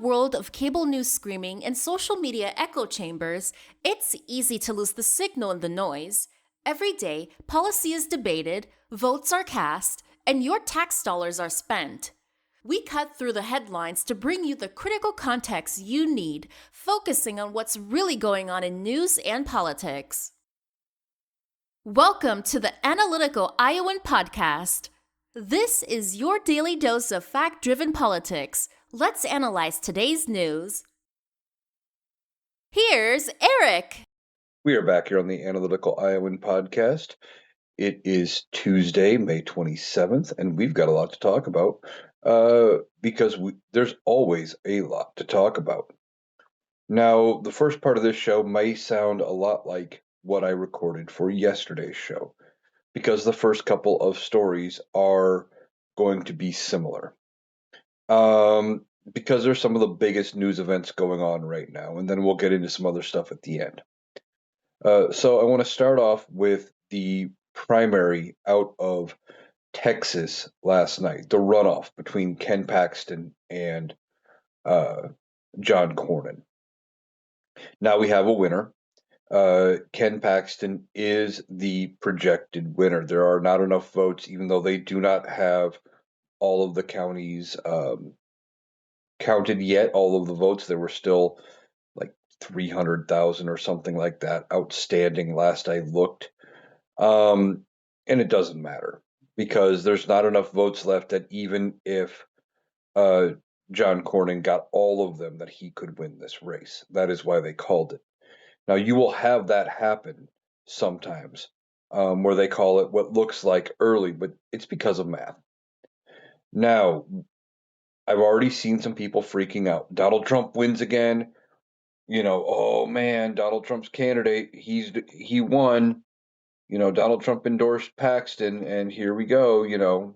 world of cable news screaming and social media echo chambers, it's easy to lose the signal in the noise. Every day, policy is debated, votes are cast, and your tax dollars are spent. We cut through the headlines to bring you the critical context you need, focusing on what's really going on in news and politics. Welcome to the Analytical Iowan Podcast. This is your daily dose of fact-driven politics. Let's analyze today's news. Here's Eric. We are back here on the Analytical Iowan Podcast. It is Tuesday, May 27th, and we've got a lot to talk about because there's always a lot to talk about. Now, the first part of this show may sound a lot like what I recorded for yesterday's show, because the first couple of stories are going to be similar. Because there's some of the biggest news events going on right now, and then we'll get into some other stuff at the end. So I want to start off with the primary out of Texas last night, the runoff between Ken Paxton and John Cornyn. Now we have a winner. Ken Paxton is the projected winner. There are not enough votes, even though they do not have all of the counties counted yet, all of the votes. There were still like 300,000 or something like that outstanding last I looked. And it doesn't matter because there's not enough votes left that even if John Cornyn got all of them, that he could win this race. That is why they called it. Now, you will have that happen sometimes, where they call it what looks like early, but it's because of math. Now, I've already seen some people freaking out. Donald Trump wins again. Oh man, Donald Trump's candidate, he won. Donald Trump endorsed Paxton, and here we go.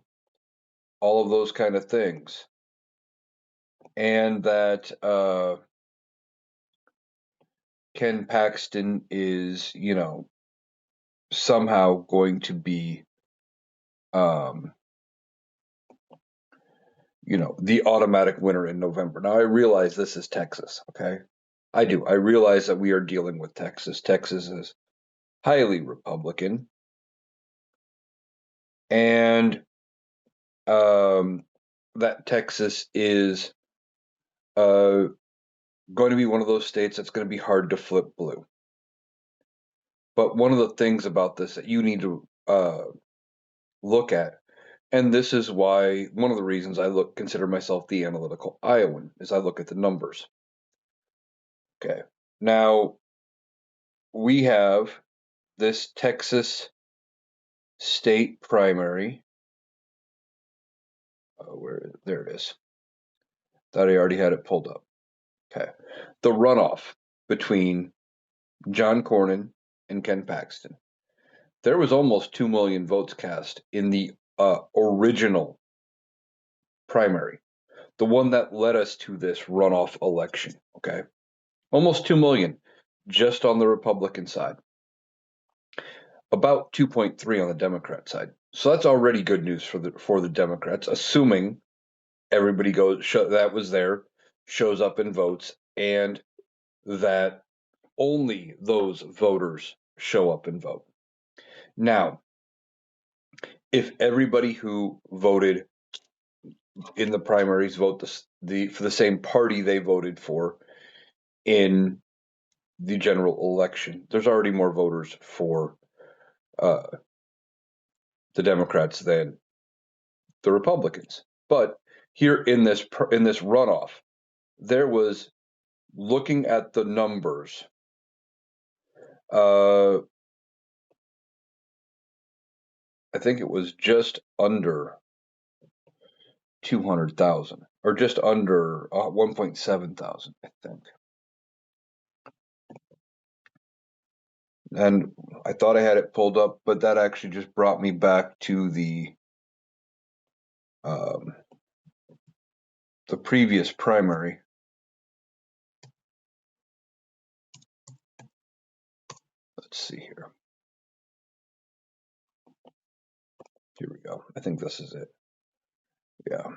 All of those kind of things, and that Ken Paxton is, somehow going to be, the automatic winner in November. Now, I realize this is Texas, okay? I do. I realize that we are dealing with Texas. Texas is highly Republican, and that Texas is going to be one of those states that's going to be hard to flip blue. But one of the things about this that you need to look at, and this is why one of the reasons I consider myself the analytical Iowan, is I look at the numbers. Okay, now we have this Texas state primary. There it is. Thought I already had it pulled up. Okay, the runoff between John Cornyn and Ken Paxton. There was almost 2 million votes cast in the original primary, the one that led us to this runoff election. Okay, almost 2 million just on the Republican side, about 2.3 on the Democrat side. So that's already good news for the Democrats, assuming everybody that was there, shows up and votes, and that only those voters show up and vote. Now, if everybody who voted in the primaries vote for the same party they voted for in the general election, there's already more voters for the Democrats than the Republicans. But here in this runoff, there was, looking at the numbers, I think it was just under 200,000, or just under 1.7 thousand, I think. And I thought I had it pulled up, but that actually just brought me back to the previous primary. Let's see here. Here we go. I think this is it. Yeah.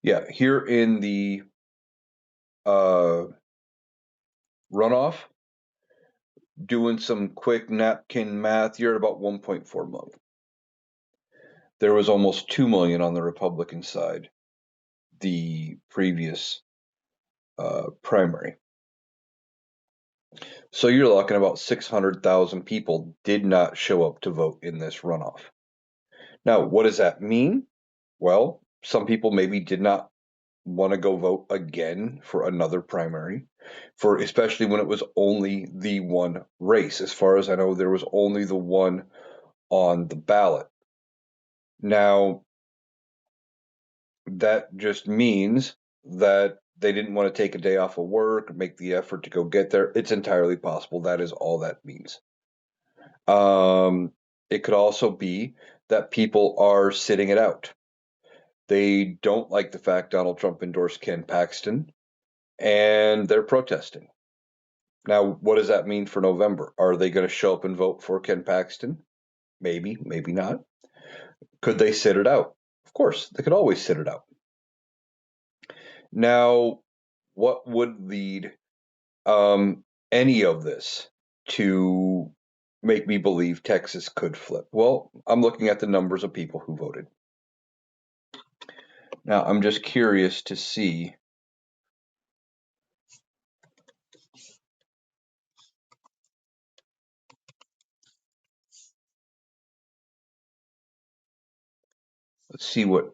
Yeah, here in the uh, runoff, doing some quick napkin math, you're at about 1.4 million. There was almost 2 million on the Republican side the previous primary. So you're talking about 600,000 people did not show up to vote in this runoff. Now, what does that mean? Well, some people maybe did not want to go vote again for another primary, for especially when it was only the one race. As far as I know, there was only the one on the ballot. Now, that just means that they didn't want to take a day off of work, make the effort to go get there. It's entirely possible. That is all that means. Um, it could also be that people are sitting it out. They don't like the fact Donald Trump endorsed Ken Paxton, and they're protesting. Now, what does that mean for November? Are they going to show up and vote for Ken Paxton? Maybe, maybe not. Could they sit it out? Of course, they could always sit it out. Now, what would lead any of this to make me believe Texas could flip? Well, I'm looking at the numbers of people who voted. Now, I'm just curious to see. Let's see what.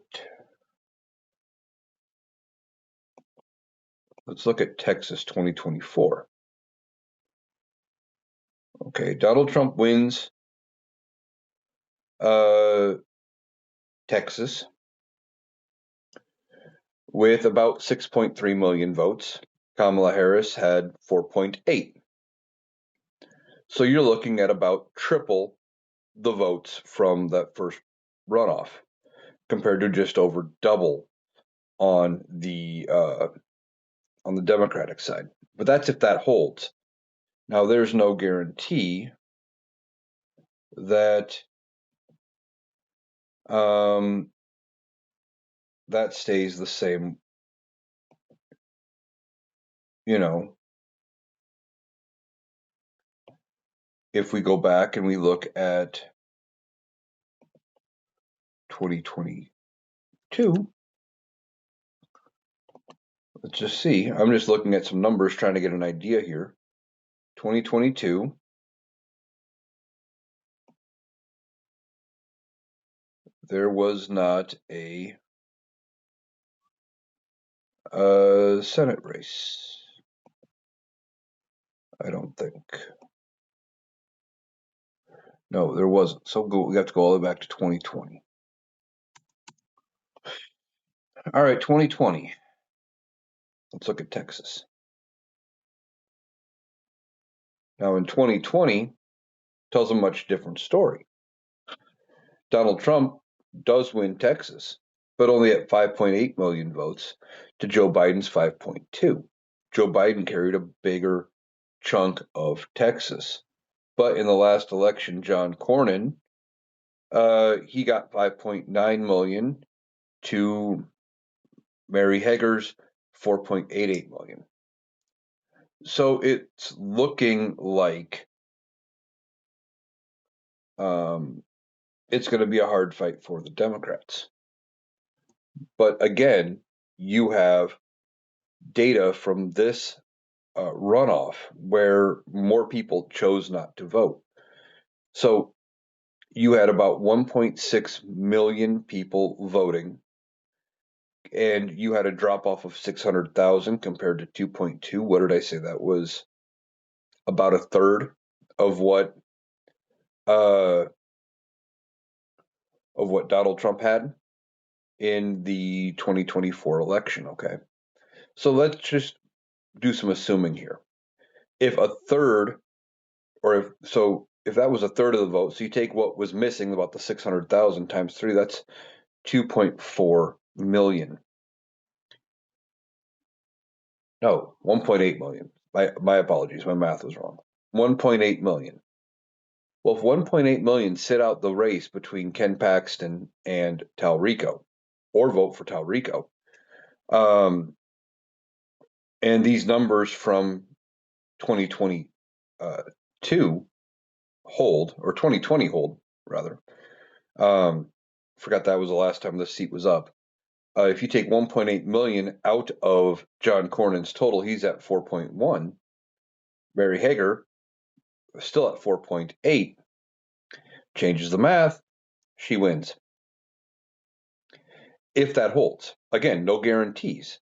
Let's look at Texas 2024. Okay, Donald Trump wins uh, Texas with about 6.3 million votes. Kamala Harris had 4.8. So you're looking at about triple the votes from that first runoff compared to just over double on the Democratic side. But that's if that holds. Now there's no guarantee that that stays the same. You know, if we go back and we look at 2022, let's just see. I'm just looking at some numbers trying to get an idea here. 2022, there was not a Senate race. I don't think. No, there wasn't. So we have to go all the way back to 2020. All right, 2020. Let's look at Texas. Now in 2020, tells a much different story. Donald Trump does win Texas, but only at 5.8 million votes to Joe Biden's 5.2. Joe Biden carried a bigger chunk of Texas. But in the last election, John Cornyn, he got 5.9 million to Mary Hager's 4.88 million. So it's looking like it's going to be a hard fight for the Democrats. But again, you have data from this runoff where more people chose not to vote. So you had about 1.6 million people voting, and you had a drop off of 600,000 compared to 2.2. What did I say? That was about a third of what uh, Donald Trump had in the 2024 election. Okay, so let's just do some assuming here. If a third, or if that was a third of the vote, so you take what was missing, about the 600,000 times 3, that's 2.4 million. No, 1.8 million. My apologies, my math was wrong. 1.8 million. Well, if 1.8 million sit out the race between Ken Paxton and Talrico, or vote for Talrico, Um, and these numbers from 2022 hold, or 2020 hold, rather. Um, Forgot that was the last time the seat was up. If you take 1.8 million out of John Cornyn's total, he's at 4.1. Mary Hager still at 4.8. Changes the math, she wins. If that holds. Again, no guarantees.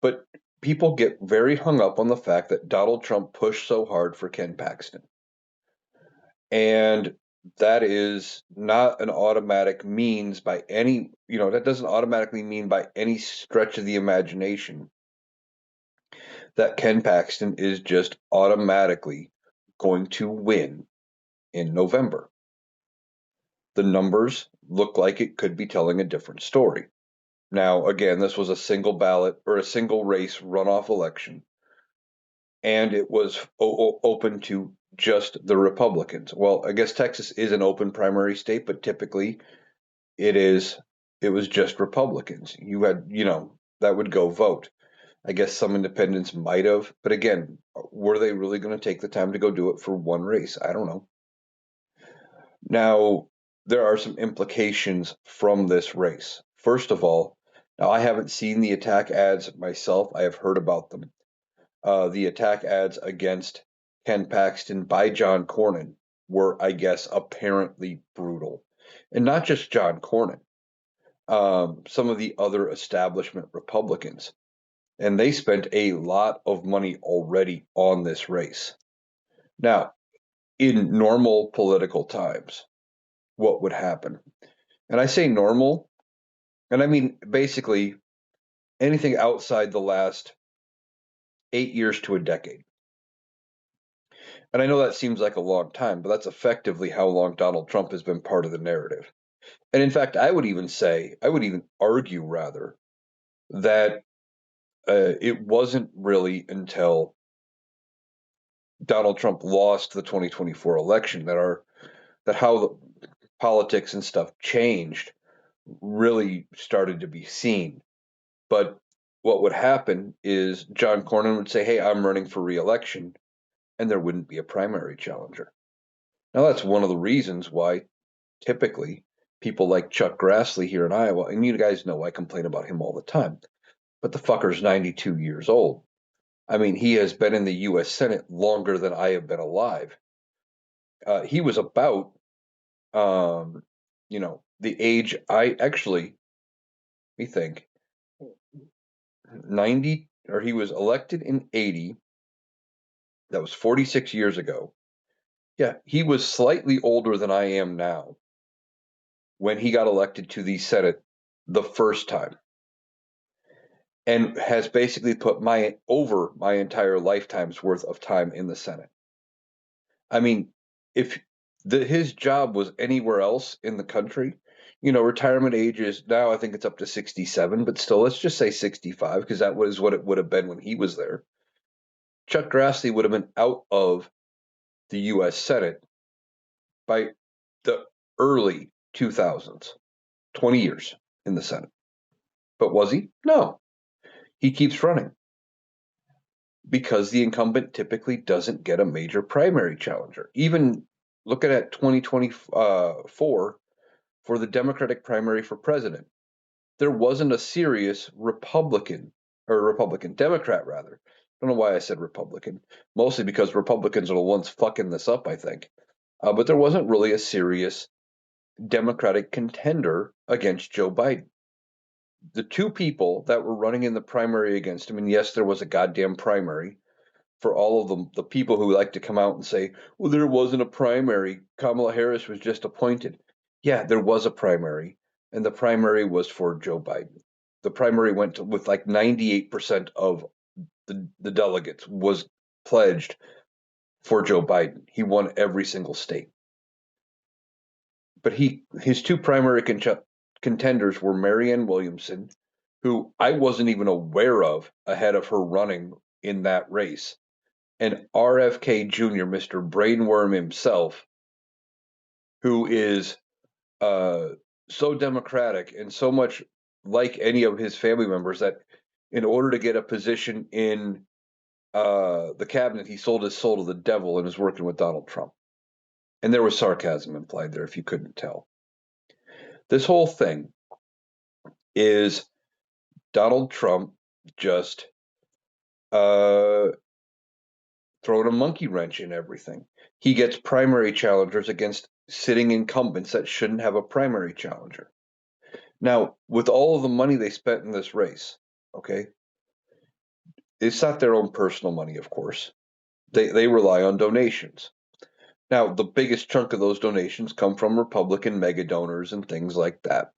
But people get very hung up on the fact that Donald Trump pushed so hard for Ken Paxton. And that is not an automatic means by any, that doesn't automatically mean by any stretch of the imagination that Ken Paxton is just automatically going to win in November. The numbers look like it could be telling a different story. Now, again, this was a single ballot or a single race runoff election, and it was open to just the Republicans. Well, I guess Texas is an open primary state, but typically it is it was just Republicans. You had, that would go vote. I guess some independents might have, but again, were they really going to take the time to go do it for one race? I don't know. Now, there are some implications from this race. First of all, now I haven't seen the attack ads myself. I have heard about them. The attack ads against Ken Paxton by John Cornyn were, I guess, apparently brutal. And not just John Cornyn, some of the other establishment Republicans. And they spent a lot of money already on this race. Now, in normal political times, what would happen? And I say normal, and I mean basically anything outside the last 8 years to a decade. And I know that seems like a long time, but that's effectively how long Donald Trump has been part of the narrative. And in fact, I would even argue rather, that it wasn't really until Donald Trump lost the 2024 election that how the politics and stuff changed really started to be seen. But what would happen is John Cornyn would say, "Hey, I'm running for re-election," and there wouldn't be a primary challenger. Now that's one of the reasons why typically people like Chuck Grassley here in Iowa, and you guys know I complain about him all the time, but the fucker's 92 years old. I mean, he has been in the U.S. Senate longer than I have been alive. He was about, the age I actually, we think, 90, or he was elected in 80. That was 46 years ago. Yeah, he was slightly older than I am now when he got elected to the Senate the first time, and has basically put my entire lifetime's worth of time in the Senate. I mean, if his job was anywhere else in the country, retirement age is now, I think it's up to 67, but still, let's just say 65 because that was what it would have been when he was there. Chuck Grassley would have been out of the U.S. Senate by the early 2000s, 20 years in the Senate. But was he? No. He keeps running because the incumbent typically doesn't get a major primary challenger. Even looking at 2024 for the Democratic primary for president, there wasn't a serious Democrat rather. I don't know why I said Republican, mostly because Republicans are the ones fucking this up, I think. But there wasn't really a serious Democratic contender against Joe Biden. The two people that were running in the primary against him, and yes, there was a goddamn primary for all of the people who like to come out and say, well, there wasn't a primary. Kamala Harris was just appointed. Yeah, there was a primary, and the primary was for Joe Biden. The primary went with like 98% of the delegates was pledged for Joe Biden. He won every single state. But his two primary contenders were Marianne Williamson, who I wasn't even aware of ahead of her running in that race, and RFK Jr., Mr. Brainworm himself, who is uh, so democratic and so much like any of his family members that in order to get a position in the cabinet, he sold his soul to the devil and is working with Donald Trump. And there was sarcasm implied there, if you couldn't tell. This whole thing is Donald Trump just uh, throwing a monkey wrench in everything. He gets primary challengers against sitting incumbents that shouldn't have a primary challenger. Now, with all of the money they spent in this race, okay, it's not their own personal money, of course. They rely on donations. Now, the biggest chunk of those donations come from Republican mega donors and things like that.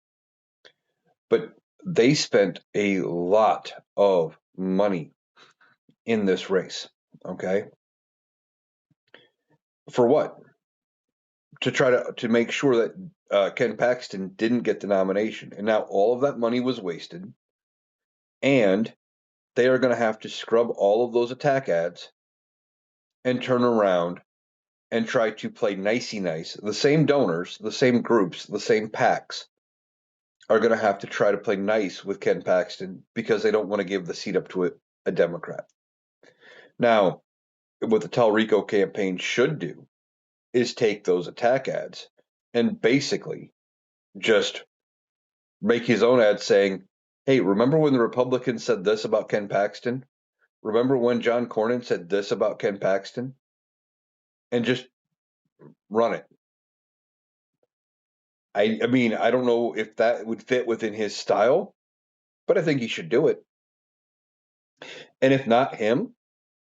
But they spent a lot of money in this race, okay? For what? To try to make sure that Ken Paxton didn't get the nomination. And now all of that money was wasted, and they are going to have to scrub all of those attack ads and turn around and try to play nicey nice. The same donors, the same groups, the same PACs are going to have to try to play nice with Ken Paxton because they don't want to give the seat up to a Democrat. Now, what the Talrico campaign should do is take those attack ads and basically just make his own ad saying, hey, remember when the Republicans said this about Ken Paxton? Remember when John Cornyn said this about Ken Paxton? And just run it. I mean, I don't know if that would fit within his style, but I think he should do it. And if not him,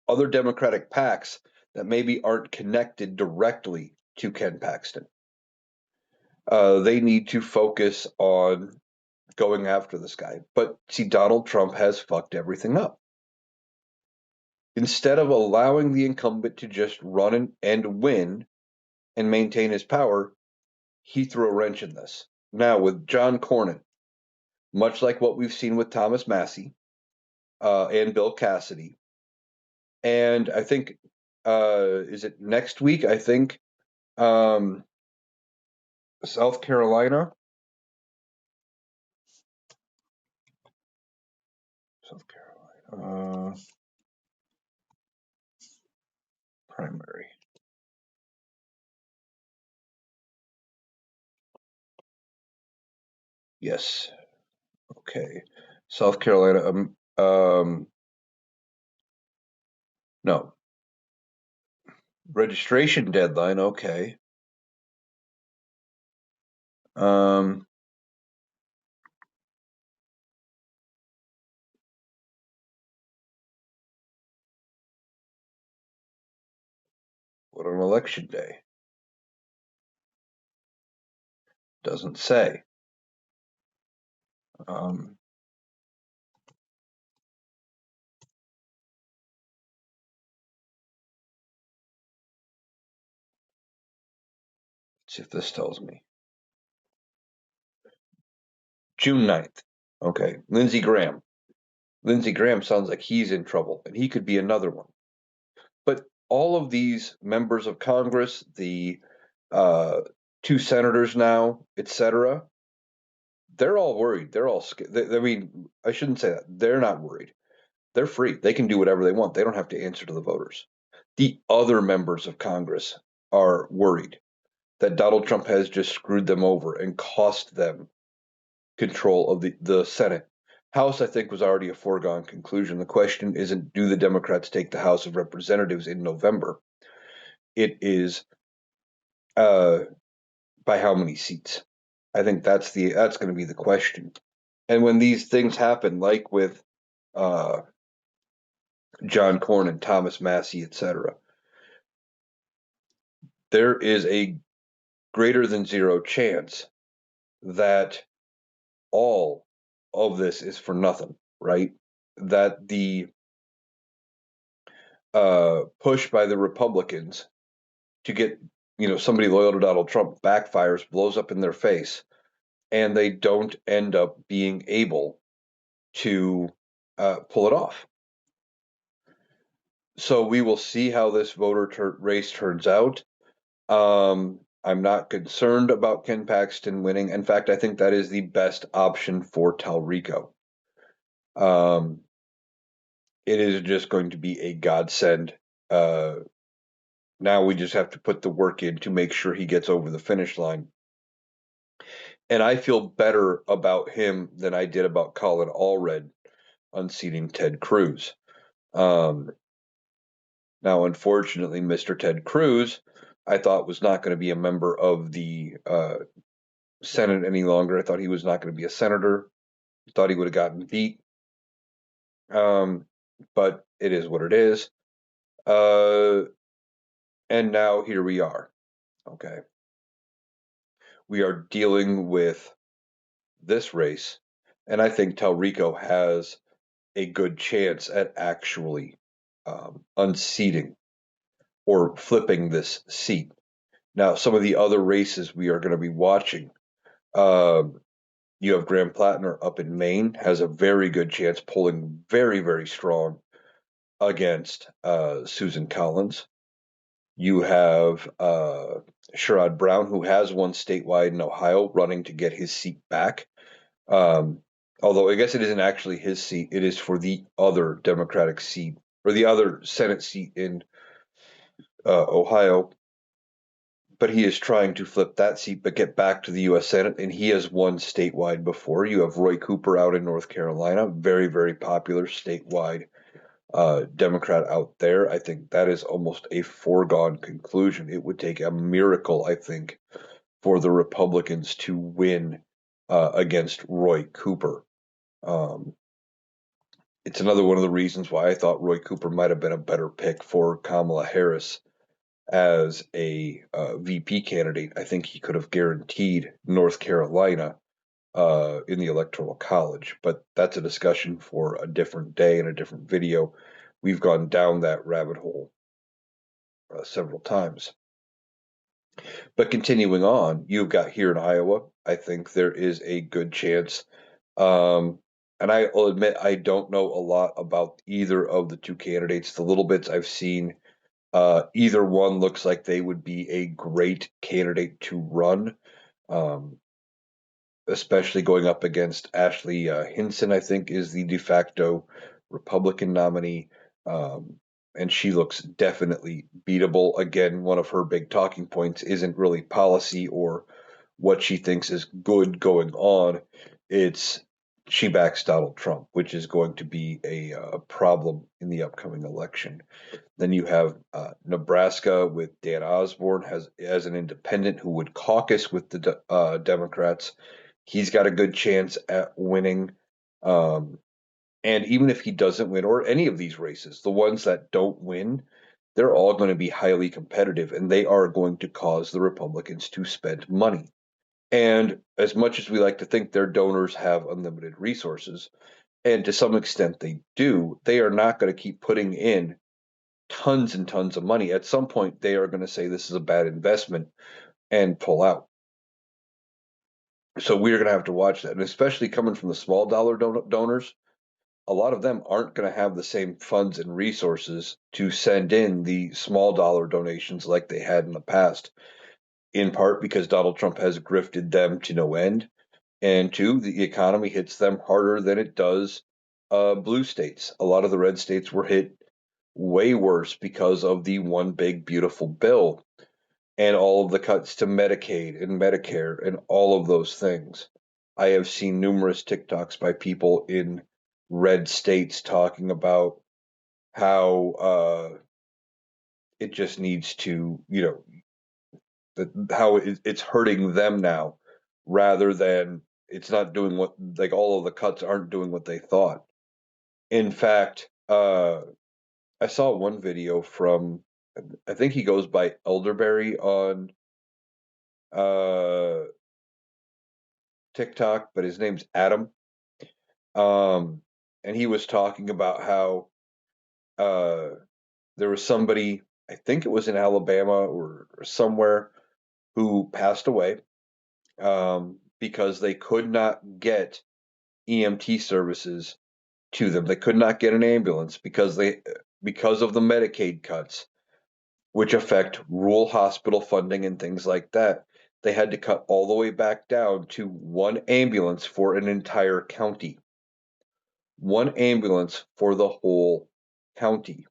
other Democratic PACs that maybe aren't connected directly to Ken Paxton. They need to focus on going after this guy. But see, Donald Trump has fucked everything up. Instead of allowing the incumbent to just run and win and maintain his power, he threw a wrench in this. Now, with John Cornyn, much like what we've seen with Thomas Massie and Bill Cassidy, and I think, is it next week? I think South Carolina. South Carolina primary. Yes. Okay. South Carolina. No. Registration deadline. Okay. Um, what on election day? Doesn't say. Um, let's see if this tells me. June 9th. Okay. Lindsey Graham. Lindsey Graham sounds like he's in trouble, and he could be another one. But all of these members of Congress, the uh, two senators now, etc., they're all worried. They're all scared. I mean, I shouldn't say that. They're not worried. They're free. They can do whatever they want. They don't have to answer to the voters. The other members of Congress are worried that Donald Trump has just screwed them over and cost them control of the Senate. House, I think, was already a foregone conclusion. The question isn't do the Democrats take the House of Representatives in November? It is by how many seats? I think that's going to be the question. And when these things happen, like with uh, John Cornyn, Thomas Massie, etc., there is a greater than zero chance that all of this is for nothing, right? That the push by the Republicans to get somebody loyal to Donald Trump backfires, blows up in their face, and they don't end up being able to pull it off. So we will see how this race turns out. I'm not concerned about Ken Paxton winning. In fact, I think that is the best option for Talrico. it is just going to be a godsend. Uh, Now we just have to put the work in to make sure he gets over the finish line. And I feel better about him than I did about Colin Allred unseating Ted Cruz. Um, Now, unfortunately, Mr. Ted Cruz, I thought was not going to be a member of the Senate any longer. I thought he was not going to be a senator. I thought he would have gotten beat. Um, but it is what it is. Uh, and now here we are. Okay. We are dealing with this race. And I think Telrico has a good chance at actually unseating or flipping this seat. Now, some of the other races we are going to be watching, um, you have Graham Plattner up in Maine, has a very good chance, polling very, very strong against Susan Collins. You have Sherrod Brown, who has won statewide in Ohio, running to get his seat back. Um, Although I guess it isn't actually his seat, it is for the other Democratic seat or the other Senate seat in Ohio. But he is trying to flip that seat, but get back to the U.S. Senate, and he has won statewide before. You have Roy Cooper out in North Carolina, very, very popular statewide Democrat out there. I think that is almost a foregone conclusion. It would take a miracle, I think, for the Republicans to win against Roy Cooper. Um, it's another one of the reasons why I thought Roy Cooper might have been a better pick for Kamala Harris as a VP candidate. I think he could have guaranteed North Carolina in the Electoral College, but that's a discussion for a different day and a different video. We've gone down that rabbit hole several times. But continuing on, you've got here in Iowa, I think there is a good chance. Um, and I will admit, I don't know a lot about either of the two candidates. The little bits I've seen, either one looks like they would be a great candidate to run, um, especially going up against Ashley Hinson, I think, is the de facto Republican nominee. Um, and she looks definitely beatable. Again, one of her big talking points isn't really policy or what she thinks is good going on. It's she backs Donald Trump, which is going to be a problem in the upcoming election. Then you have Nebraska with Dan Osborne as an independent who would caucus with the Democrats. He's got a good chance at winning. Um, and even if he doesn't win, or any of these races, the ones that don't win, they're all going to be highly competitive and they are going to cause the Republicans to spend money. And as much as we like to think their donors have unlimited resources, and to some extent they do, they are not going to keep putting in tons and tons of money. At some point, they are going to say this is a bad investment and pull out. So we're going to have to watch that. And especially coming from the small dollar donors, a lot of them aren't going to have the same funds and resources to send in the small dollar donations like they had in the past, in part because Donald Trump has grifted them to no end. And two, the economy hits them harder than it does blue states. A lot of the red states were hit way worse because of the one big beautiful bill and all of the cuts to Medicaid and Medicare and all of those things. I have seen numerous TikToks by people in red states talking about how it just needs to, how it's hurting them now rather than it's not doing what, like all of the cuts aren't doing what they thought. In fact, I saw one video from, I think he goes by Elderberry on uh, TikTok, but his name's Adam. Um, and he was talking about how uh, there was somebody, I think it was in Alabama or somewhere, who passed away because they could not get EMT services to them. They could not get an ambulance because of the Medicaid cuts, which affect rural hospital funding and things like that. They had to cut all the way back down to one ambulance for an entire county. One ambulance for the whole county.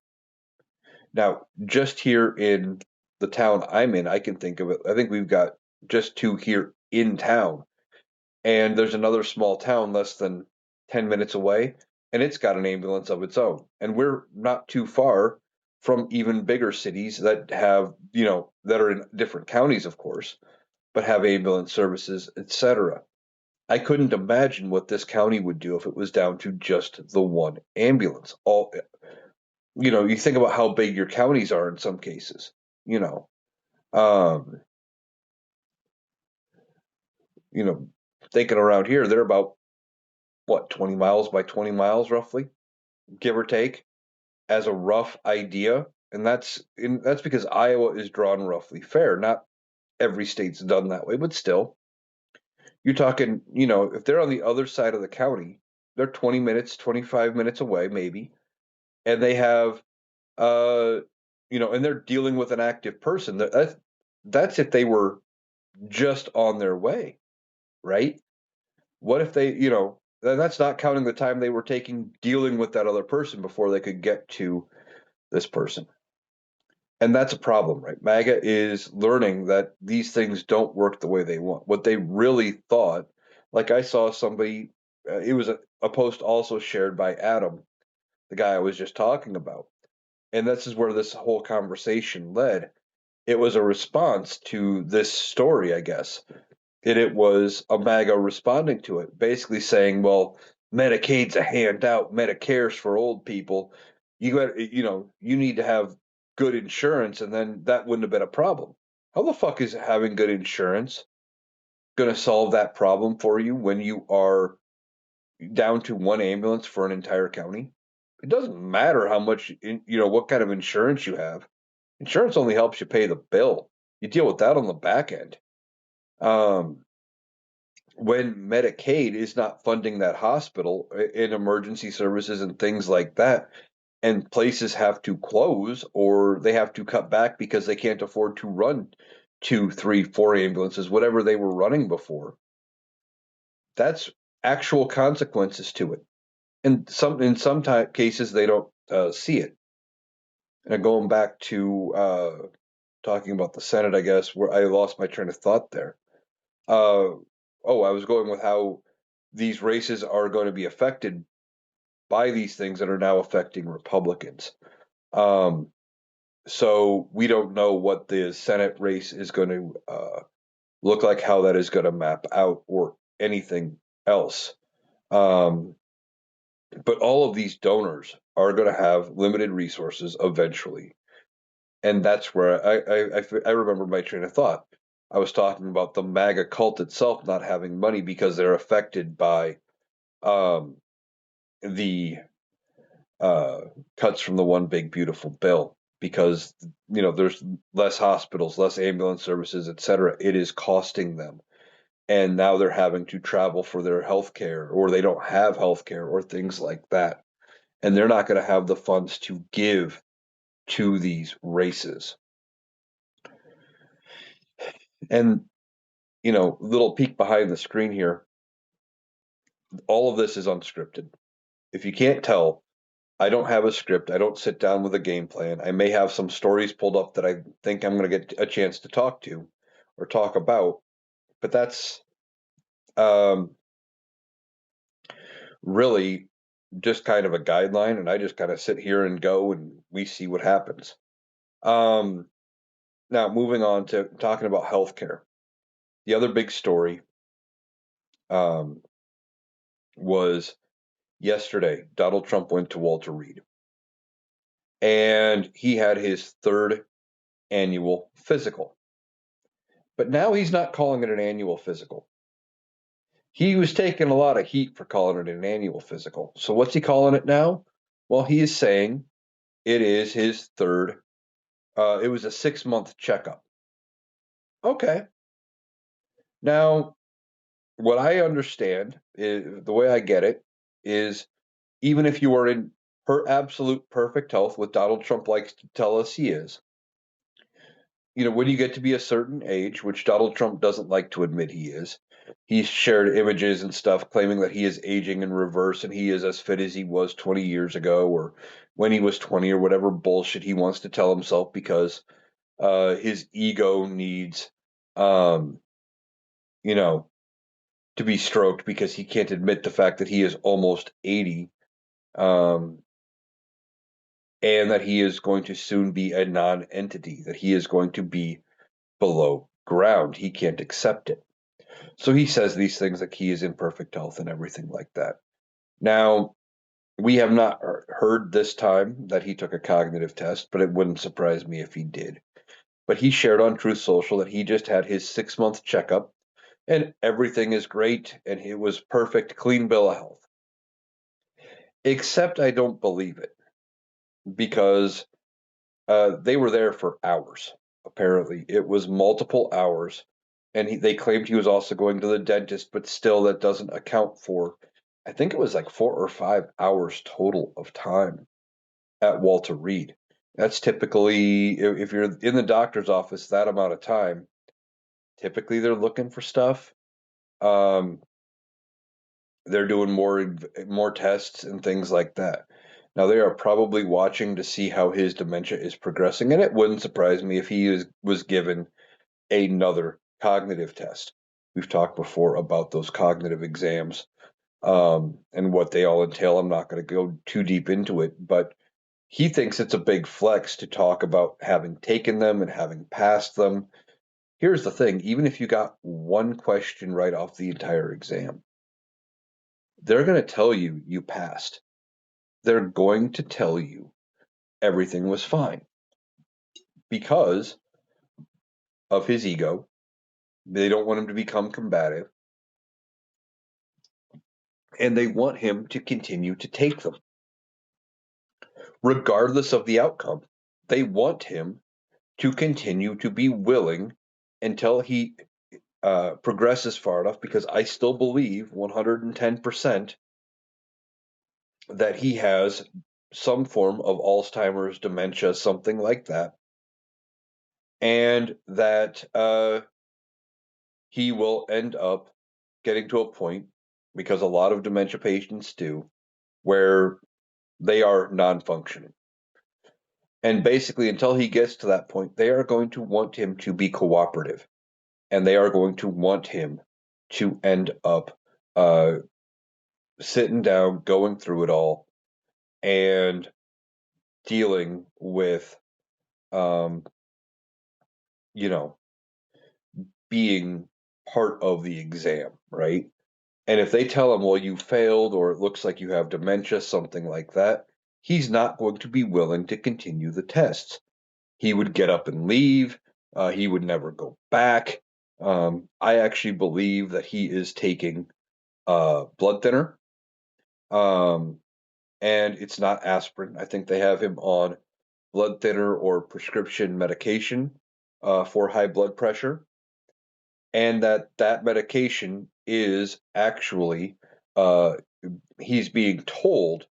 Now, just here in the town I'm in, I can think of it. I think we've got just two here in town. And there's another small town less than 10 minutes away, and it's got an ambulance of its own. And we're not too far from even bigger cities that have, that are in different counties, of course, but have ambulance services, etc. I couldn't imagine what this county would do if it was down to just the one ambulance. You think about how big your counties are in some cases, you know. Um, you know, thinking around here, they're about what, 20 miles by 20 miles roughly, give or take, as a rough idea. And that's because Iowa is drawn roughly fair. Not every state's done that way, but still, you're talking, if they're on the other side of the county, they're 20 minutes, 25 minutes away, maybe, and they have, uh, and they're dealing with an active person. That's if they were just on their way, right? What if they, then that's not counting the time they were taking dealing with that other person before they could get to this person. And that's a problem, right? MAGA is learning that these things don't work the way they want. What they really thought, like I saw somebody, it was a post also shared by Adam, the guy I was just talking about. And this is where this whole conversation led. It was a response to this story, I guess. And it was a MAGA responding to it, basically saying, well, Medicaid's a handout, Medicare's for old people. You need to have good insurance, and then that wouldn't have been a problem. How the fuck is having good insurance going to solve that problem for you when you are down to one ambulance for an entire county? It doesn't matter how much, what kind of insurance you have. Insurance only helps you pay the bill. You deal with that on the back end. Um, when Medicaid is not funding that hospital in emergency services and things like that, and places have to close or they have to cut back because they can't afford to run two, three, four ambulances, whatever they were running before, that's actual consequences to it. And in some cases they don't see it. And going back to talking about the Senate, I guess where I lost my train of thought there. Uh, I was going with how these races are going to be affected by these things that are now affecting Republicans. Um, so we don't know what the Senate race is going to look like, how that is going to map out, or anything else. Um, but all of these donors are going to have limited resources eventually, and that's where I remember my train of thought. I was talking about the MAGA cult itself not having money because they're affected by um, the uh, cuts from the one big beautiful bill, because there's less hospitals, less ambulance services, etc. It is costing them, and now they're having to travel for their health care, or they don't have health care, or things like that, and they're not going to have the funds to give to these races. And little peek behind the screen here, all of this is unscripted. If you can't tell, I don't have a script. I don't sit down with a game plan. I may have some stories pulled up that I think I'm going to get a chance to talk to or talk about, but that's um, really just kind of a guideline, and I just kind of sit here and go, and we see what happens. Um, Now, moving on to talking about healthcare, the other big story um, was yesterday. Donald Trump went to Walter Reed, and he had his third annual physical. But now he's not calling it an annual physical. He was taking a lot of heat for calling it an annual physical. So what's he calling it now? Well, he is saying it is his third. It was a 6-month checkup. Okay. Now, what I understand is, the way I get it is, even if you are in absolute perfect health, what Donald Trump likes to tell us he is, when you get to be a certain age, which Donald Trump doesn't like to admit he is, he's shared images and stuff claiming that he is aging in reverse and he is as fit as he was 20 years ago, or when he was 20 or whatever bullshit he wants to tell himself because his ego needs, um, you know, to be stroked because he can't admit the fact that he is almost 80, um, and that he is going to soon be a non entity, that he is going to be below ground. He can't accept it. So he says these things like he is in perfect health and everything like that. Now, we have not heard this time that he took a cognitive test, but it wouldn't surprise me if he did. But he shared on Truth Social that he just had his 6 month checkup and everything is great and it was perfect, clean bill of health. Except I don't believe it because they were there for hours. Apparently, it was multiple hours, and they claimed he was also going to the dentist, but still, that doesn't account for. I think it was like 4 or 5 hours total of time at Walter Reed. That's typically, if you're in the doctor's office that amount of time, typically they're looking for stuff. Um, they're doing more tests and things like that. Now they are probably watching to see how his dementia is progressing, and it wouldn't surprise me if he was given another cognitive test. We've talked before about those cognitive exams, and what they all entail. I'm not going to go too deep into it, but he thinks it's a big flex to talk about having taken them and having passed them. Here's the thing: even if you got one question right off the entire exam, they're going to tell you you passed. They're going to tell you everything was fine because of his ego. They don't want him to become combative, and they want him to continue to take them, regardless of the outcome. They want him to continue to be willing until he progresses far enough, because I still believe 110% that he has some form of Alzheimer's, dementia, something like that, and that he will end up getting to a point, because a lot of dementia patients do, where they are non functioning. And basically, until he gets to that point, they are going to want him to be cooperative, and they are going to want him to end up uh, sitting down, going through it all, and dealing with, um, you know, being part of the exam, right? And if they tell him, well, you failed, or it looks like you have dementia, something like that, he's not going to be willing to continue the tests. He would get up and leave. He would never go back. I actually believe that he is taking blood thinner, um, and it's not aspirin. I think they have him on blood thinner or prescription medication for high blood pressure, and that medication is actually, uh, he's being told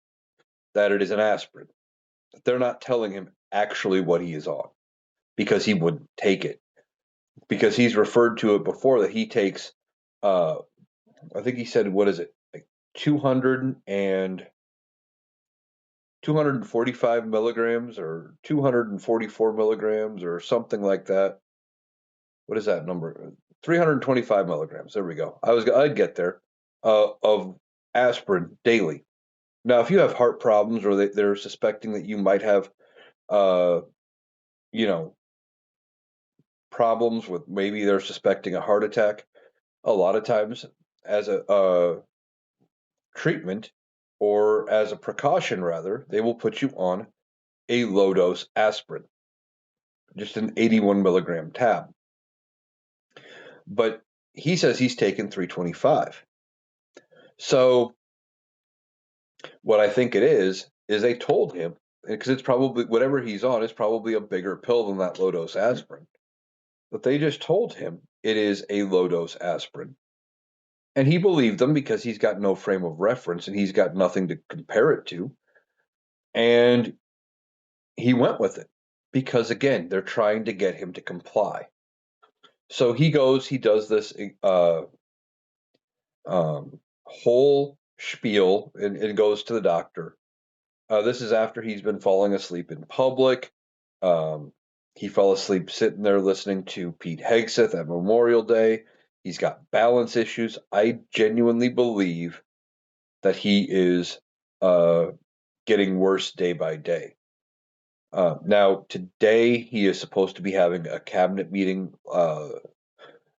that it is an aspirin. They're not telling him actually what he is on, because he wouldn't take it. Because he's referred to it before that he takes, uh, I think he said, what is it, like 200 and 245 milligrams or 244 milligrams or something like that. What is that number? 325 milligrams. There we go. I'd get there, of aspirin daily. Now, if you have heart problems, or they're suspecting that you might have, uh, you know, problems with, maybe they're suspecting a heart attack, a lot of times, as a treatment, or as a precaution rather, they will put you on a low dose aspirin, just an 81 milligram tab. But he says he's taken 325. So what I think it is they told him, because it's probably, whatever he's on is probably a bigger pill than that low dose aspirin. But they just told him it is a low dose aspirin. And he believed them because he's got no frame of reference and he's got nothing to compare it to. And he went with it because, again, they're trying to get him to comply. So he goes, he does this whole spiel, and goes to the doctor. This is after he's been falling asleep in public. Um, he fell asleep sitting there listening to Pete Hegseth at Memorial Day. He's got balance issues. I genuinely believe that he is uh, getting worse day by day. Now, today he is supposed to be having a cabinet meeting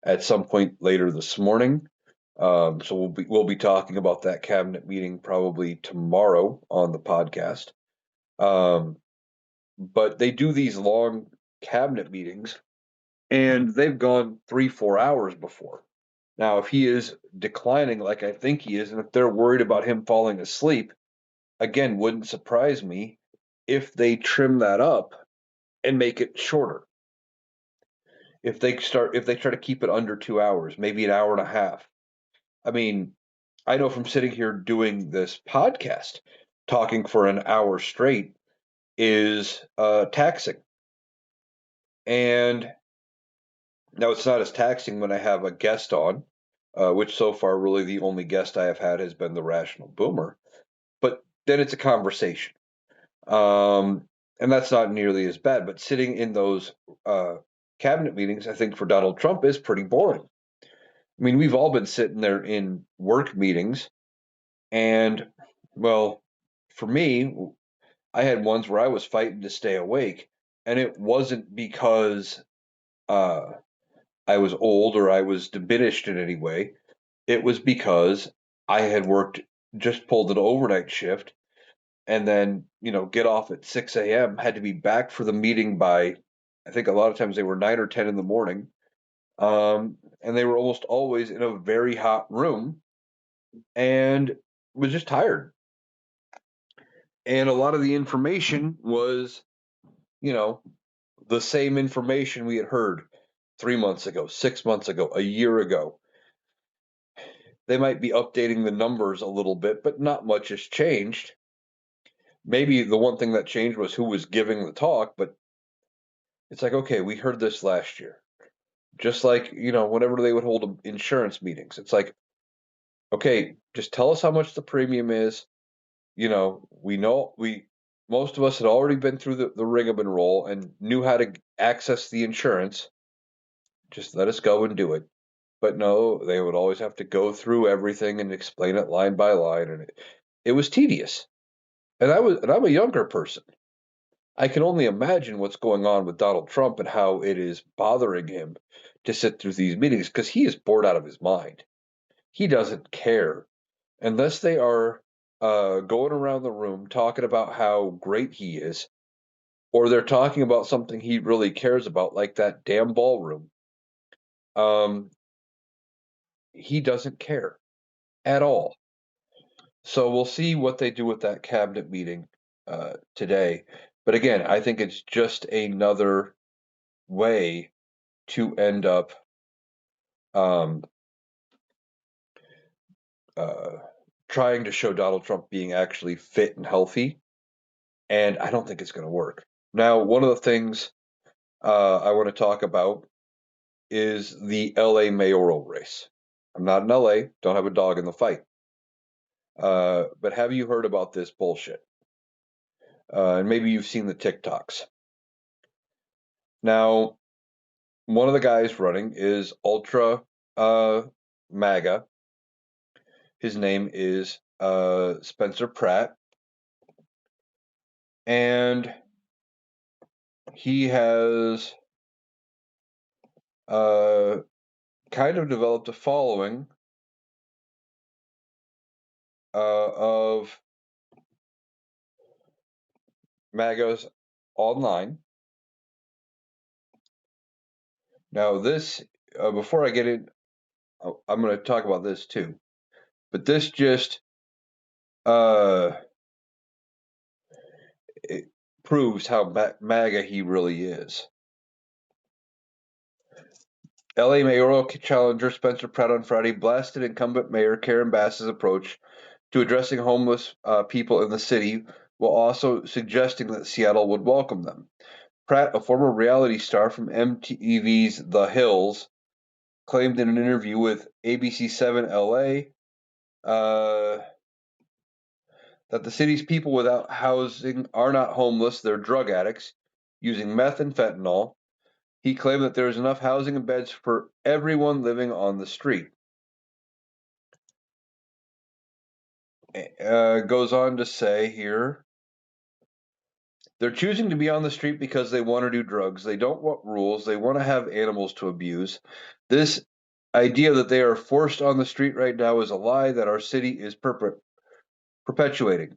at some point later this morning. So we'll be talking about that cabinet meeting probably tomorrow on the podcast. Um, but they do these long cabinet meetings, and they've gone 3-4 hours before. Now, if he is declining like I think he is, and if they're worried about him falling asleep, again, wouldn't surprise me if they trim that up and make it shorter. If they try to keep it under 2 hours, maybe an hour and a half. I mean, I know from sitting here doing this podcast, talking for an hour straight is taxing. And now it's not as taxing when I have a guest on, which so far really the only guest I have had has been the Rational Boomer. But then it's a conversation, and that's not nearly as bad. But sitting in those uh, cabinet meetings, I think for Donald Trump is pretty boring. I mean, we've all been sitting there in work meetings, and well, for me, I had ones where I was fighting to stay awake, and it wasn't because uh, I was old or I was diminished in any way. It was because I had worked, just pulled an overnight shift, and then, get off at 6 a.m., had to be back for the meeting by, I think a lot of times they were 9 or 10 in the morning. And they were almost always in a very hot room and was just tired. And a lot of the information was, you know, the same information we had heard 3 months ago, 6 months ago, a year ago. They might be updating the numbers a little bit, but not much has changed. Maybe the one thing that changed was who was giving the talk, but it's like, okay, we heard this last year. Just like, whenever they would hold insurance meetings, it's like, okay, just tell us how much the premium is. We know most of us had already been through the rigmarole and knew how to access the insurance. Just let us go and do it. But no, they would always have to go through everything and explain it line by line, and it was tedious. And I'm a younger person. I can only imagine what's going on with Donald Trump and how it is bothering him to sit through these meetings because he is bored out of his mind. He doesn't care unless they are going around the room talking about how great he is, or they're talking about something he really cares about, like that damn ballroom. Um, he doesn't care at all. So we'll see what they do with that cabinet meeting today. But again, I think it's just another way to end up um, uh, trying to show Donald Trump being actually fit and healthy. And I don't think it's going to work. Now, one of the things I want to talk about is the LA mayoral race. I'm not in LA, don't have a dog in the fight. But have you heard about this bullshit? And maybe you've seen the TikToks. Now, one of the guys running is Ultra MAGA. His name is Spencer Pratt. And he has uh, kind of developed a following of MAGAs online. Now, this, before I get in, I'm going to talk about this too. But this just uh, it proves how MAGA he really is. LA mayoral challenger Spencer Pratt on Friday blasted incumbent Mayor Karen Bass's approach to addressing homeless people in the city, while also suggesting that Seattle would welcome them. Pratt, a former reality star from MTV's The Hills, claimed in an interview with ABC 7 LA that the city's people without housing are not homeless, they're drug addicts using meth and fentanyl. He claimed that there is enough housing and beds for everyone living on the street. Goes on to say here, they're choosing to be on the street because they want to do drugs. They don't want rules. They want to have animals to abuse. This idea that they are forced on the street right now is a lie that our city is perpetuating.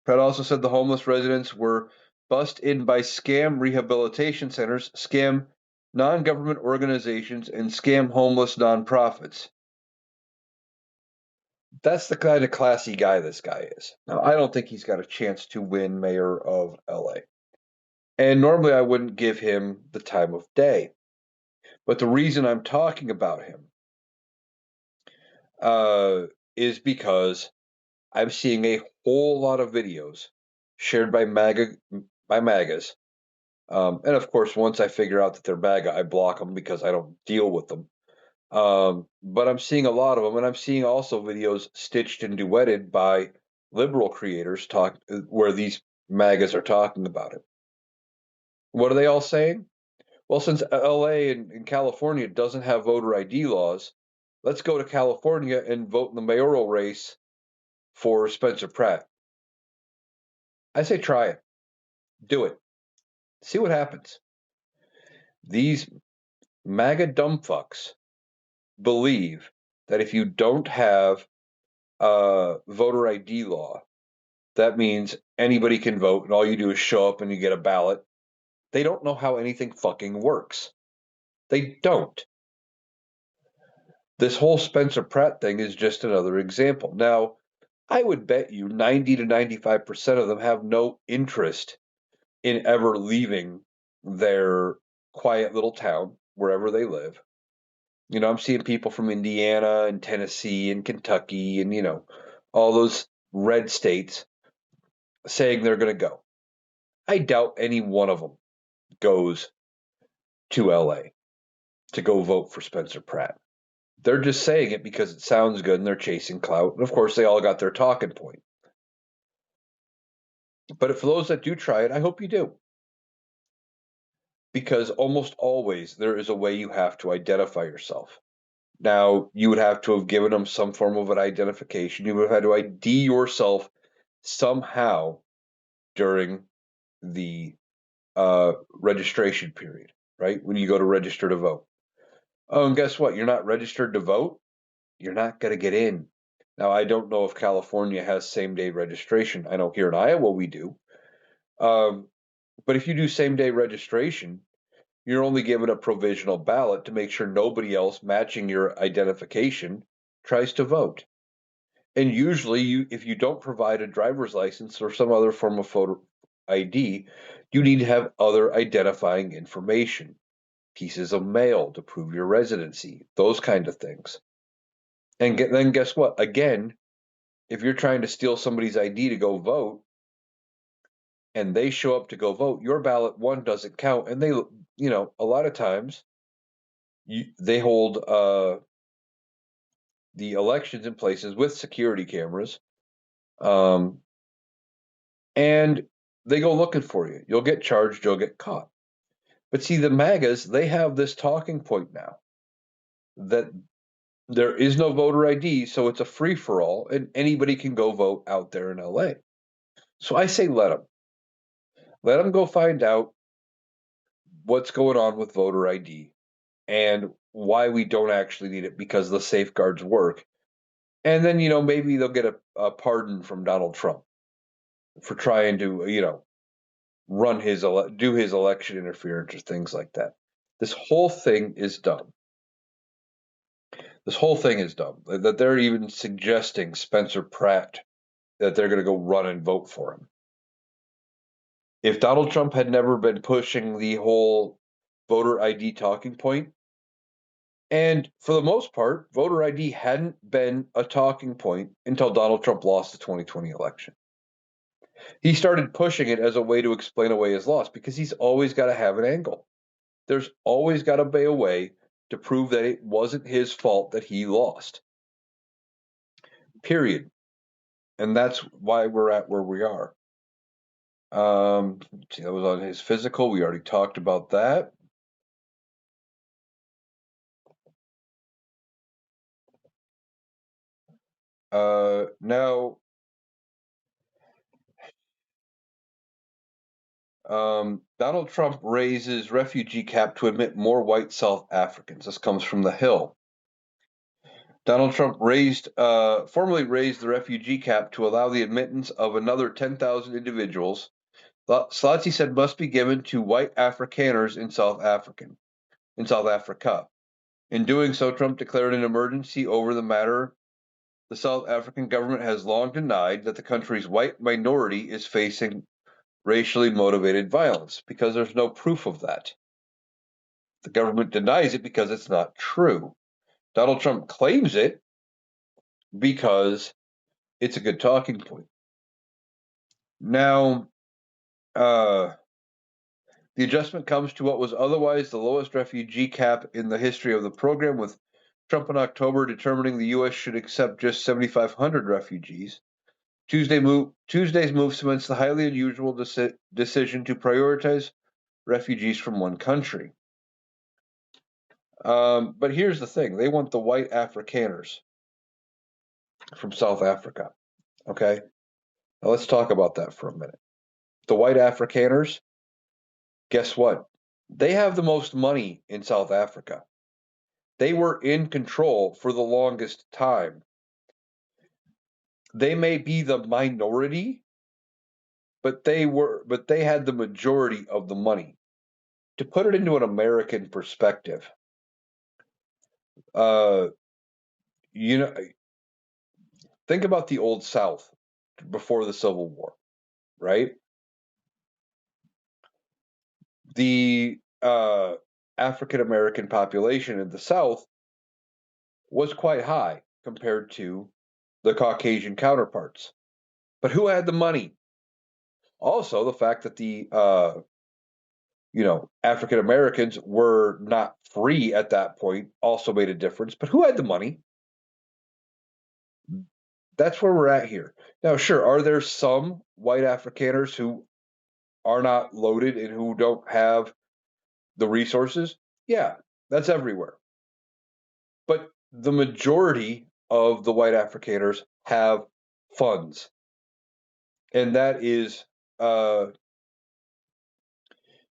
Pratt also said the homeless residents were bussed in by scam rehabilitation centers, scam non government organizations, and scam homeless nonprofits. That's the kind of classy guy this guy is. Now, I don't think he's got a chance to win mayor of LA. And normally I wouldn't give him the time of day. But the reason I'm talking about him uh, is because I'm seeing a whole lot of videos shared by MAGAs. And of course, once I figure out that they're MAGA, I block them because I don't deal with them. But I'm seeing a lot of them, and I'm seeing also videos stitched and duetted by liberal creators talk where these MAGAs are talking about it. What are they all saying? Well, since LA and California doesn't have voter ID laws, let's go to California and vote in the mayoral race for Spencer Pratt. I say try it. Do it. See what happens. These MAGA dumbfucks believe that if you don't have a voter ID law, that means anybody can vote and all you do is show up and you get a ballot. They don't know how anything fucking works. They don't. This whole Spencer Pratt thing is just another example. Now, I would bet you 90 to 95% of them have no interest in ever leaving their quiet little town, wherever they live. I'm seeing people from Indiana and Tennessee and Kentucky and, all those red states saying they're going to go. I doubt any one of them goes to LA to go vote for Spencer Pratt. They're just saying it because it sounds good and they're chasing clout. And of course, they all got their talking point. But for those that do try it, I hope you do. Because almost always there is a way you have to identify yourself. Now, you would have to have given them some form of an identification. You would have had to ID yourself somehow during the registration period, right? When you go to register to vote. Oh, and guess what? You're not registered to vote. You're not going to get in. Now, I don't know if California has same day registration. I know here in Iowa we do. Um, but if you do same day registration, you're only given a provisional ballot to make sure nobody else matching your identification tries to vote. And usually, if you don't provide a driver's license or some other form of photo ID, you need to have other identifying information, pieces of mail to prove your residency, those kind of things. And then guess what? Again, if you're trying to steal somebody's ID to go vote and they show up to go vote, your ballot one doesn't count. And a lot of times they hold the elections in places with security cameras, um, and they go looking for you. You'll get charged, you'll get caught. But see, the MAGAs, they have this talking point now that there is no voter ID, so it's a free for all, and anybody can go vote out there in LA. So I say let them. Let them go find out what's going on with voter ID and why we don't actually need it because the safeguards work. And then, maybe they'll get a pardon from Donald Trump for trying to, do his election interference or things like that. This whole thing is dumb. This whole thing is dumb. That they're even suggesting Spencer Pratt that they're going to go run and vote for him. If Donald Trump had never been pushing the whole voter ID talking point, and for the most part, voter ID hadn't been a talking point until Donald Trump lost the 2020 election. He started pushing it as a way to explain away his loss because he's always got to have an angle. There's always got to be a way to prove that it wasn't his fault that he lost. Period. And that's why we're at where we are. Let's see, that was on his physical. We already talked about that. Now, Donald Trump raises refugee cap to admit more white South Africans. This comes from The Hill. Donald Trump formally raised the refugee cap to allow the admittance of another 10,000 individuals. Slots, he said, must be given to white Afrikaners in South Africa. In doing so, Trump declared an emergency over the matter. The South African government has long denied that the country's white minority is facing racially motivated violence because there's no proof of that. The government denies it because it's not true. Donald Trump claims it because it's a good talking point. Now, the adjustment comes to what was otherwise the lowest refugee cap in the history of the program, with Trump in October determining the U.S. should accept just 7,500 refugees. Tuesday's move cements the highly unusual decision to prioritize refugees from one country. But here's the thing: they want the white Afrikaners from South Africa. Okay, now let's talk about that for a minute. The white Afrikaners, guess what? They have the most money in South Africa. They were in control for the longest time. They may be the minority, but they had the majority of the money. To put it into an American perspective, uh, you know, think about the old South before the Civil War, right? The African American population in the South was quite high compared to the Caucasian counterparts. But who had the money? Also, the fact that the African Americans were not free at that point also made a difference. But who had the money? That's where we're at here. Now, sure, are there some white Afrikaners who are not loaded and who don't have the resources? Yeah, that's everywhere. But the majority of the white Afrikaners have funds. And that is, uh,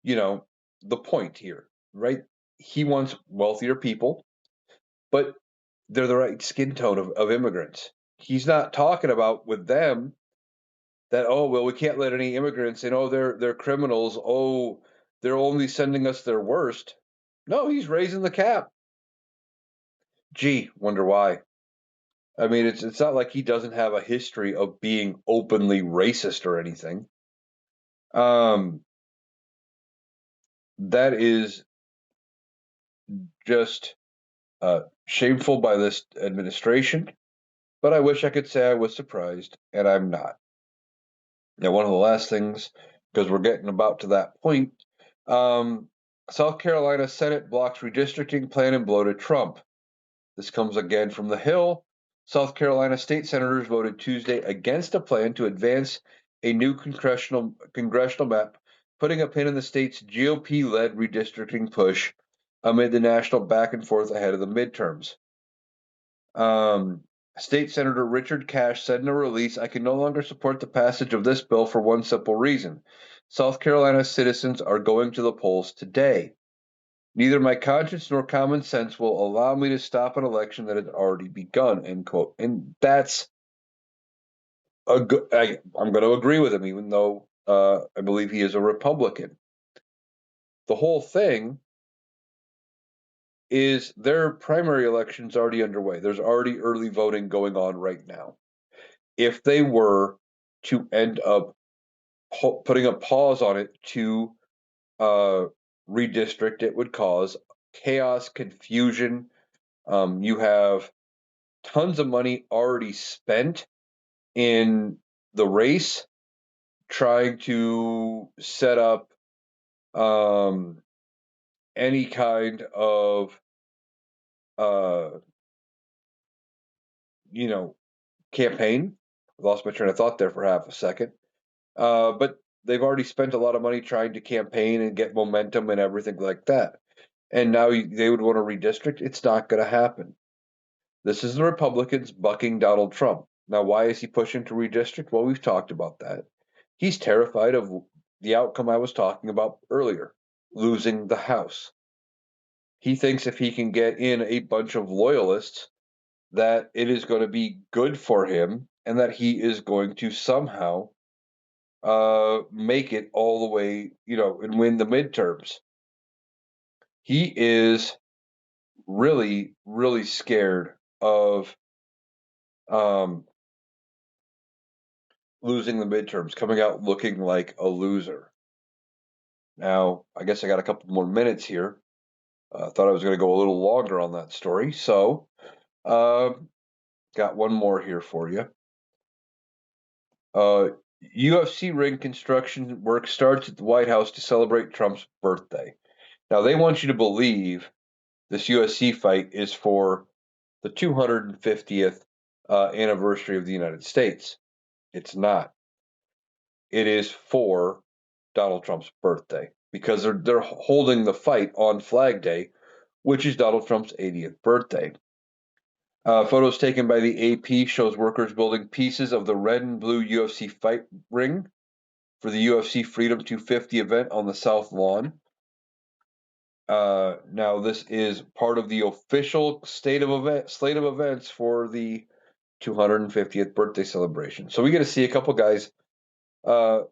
you know, the point here, right? He wants wealthier people, but they're the right skin tone of immigrants. He's not talking about with them that, oh, well, we can't let any immigrants in. Oh, they're criminals. Oh, they're only sending us their worst. No, he's raising the cap. Gee, wonder why. I mean, it's not like he doesn't have a history of being openly racist or anything. Um, that is just shameful by this administration. But I wish I could say I was surprised, and I'm not. Now, one of the last things, because we're getting about to that point, um, South Carolina Senate blocks redistricting plan and blow to Trump. This comes again from the Hill. South Carolina state senators voted Tuesday against a plan to advance a new congressional map, putting a pin in the state's GOP-led redistricting push amid the national back and forth ahead of the midterms. Um, State Senator Richard Cash said in a release, I can no longer support the passage of this bill for one simple reason. South Carolina citizens are going to the polls today. Neither my conscience nor common sense will allow me to stop an election that has already begun, end quote. And that's I'm going to agree with him, even though I believe he is a Republican. The whole thing is their primary election's already underway. There's already early voting going on right now. If they were to end up putting a pause on it to redistrict, it would cause chaos, confusion. You have tons of money already spent in the race trying to set up any kind of uh, you know campaign. lost my train of thought there for half a second. But they've already spent a lot of money trying to campaign and get momentum and everything like that. And now they would want to redistrict. It's not going to happen. This is the Republicans bucking Donald Trump. Now, why is he pushing to redistrict? Well, we've talked about that. He's terrified of the outcome I was talking about earlier, losing the House. He thinks if he can get in a bunch of loyalists, that it is going to be good for him and that he is going to somehow make it all the way, and win the midterms. He is really, really scared of um, losing the midterms, coming out looking like a loser. Now, I guess I got a couple more minutes here. Thought I was going to go a little longer on that story, so uh, got one more here for you. UFC ring construction work starts at the White House to celebrate Trump's birthday. Now, they want you to believe this UFC fight is for the 250th anniversary of the United States. It's not. It is for Donald Trump's birthday because they're holding the fight on Flag Day, which is Donald Trump's 80th birthday. Photos taken by the AP shows workers building pieces of the red and blue UFC fight ring for the UFC Freedom 250 event on the South Lawn. Now, this is part of the official slate of events for the 250th birthday celebration. So we get to see a couple guys, and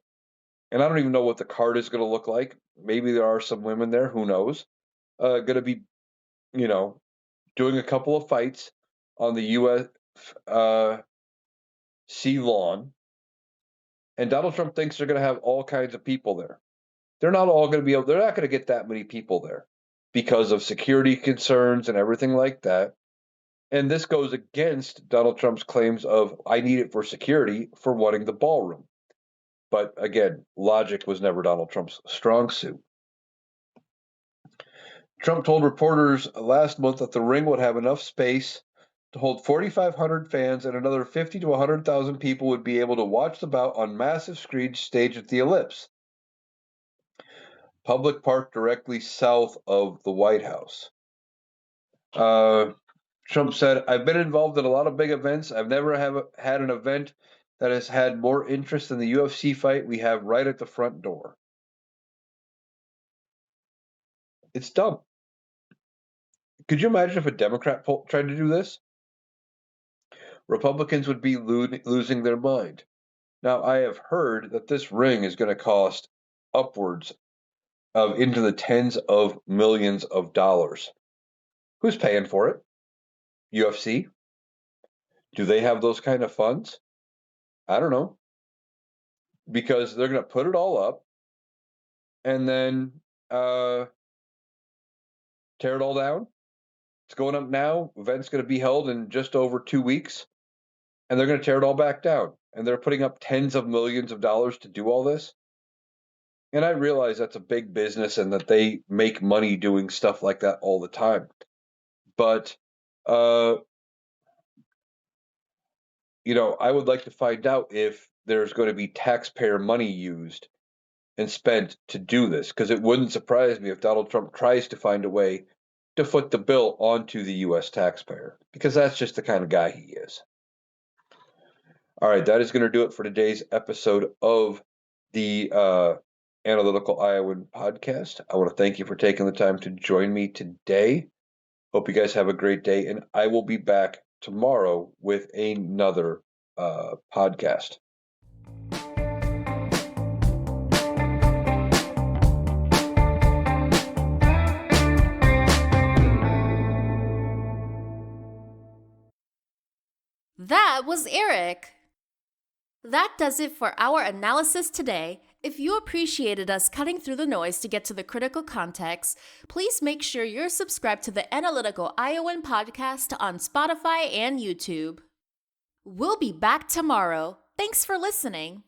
I don't even know what the card is going to look like. Maybe there are some women there. Who knows? Going to be, doing a couple of fights on the UFC lawn. And Donald Trump thinks they're going to have all kinds of people there. They're not all going to be able. They're not going to get that many people there because of security concerns and everything like that. And this goes against Donald Trump's claims of I need it for security for wanting the ballroom. But again, logic was never Donald Trump's strong suit. Trump told reporters last month that the ring would have enough space to hold 4,500 fans and another 50 to 100,000 people would be able to watch the bout on massive screens staged at the Ellipse, public park directly south of the White House. Trump said, I've been involved in a lot of big events. I've never had an event that has had more interest than the UFC fight we have right at the front door. It's dumb. Could you imagine if a Democrat tried to do this? Republicans would be losing their mind. Now, I have heard that this ring is going to cost upwards of into the tens of millions of dollars. Who's paying for it? UFC? Do they have those kind of funds? I don't know. Because they're going to put it all up and then tear it all down. It's going up now. Event's going to be held in just over 2 weeks, and they're going to tear it all back down. And they're putting up tens of millions of dollars to do all this. And I realize that's a big business and that they make money doing stuff like that all the time. But, I would like to find out if there's going to be taxpayer money used and spent to do this, because it wouldn't surprise me if Donald Trump tries to find a way to foot the bill onto the U.S. taxpayer, because that's just the kind of guy he is. All right, that is going to do it for today's episode of the Analytical Iowan podcast. I want to thank you for taking the time to join me today. Hope you guys have a great day, and I will be back tomorrow with another podcast. That was Eric. That does it for our analysis today. If you appreciated us cutting through the noise to get to the critical context, please make sure you're subscribed to the Analytical Iowan podcast on Spotify and YouTube. We'll be back tomorrow. Thanks for listening.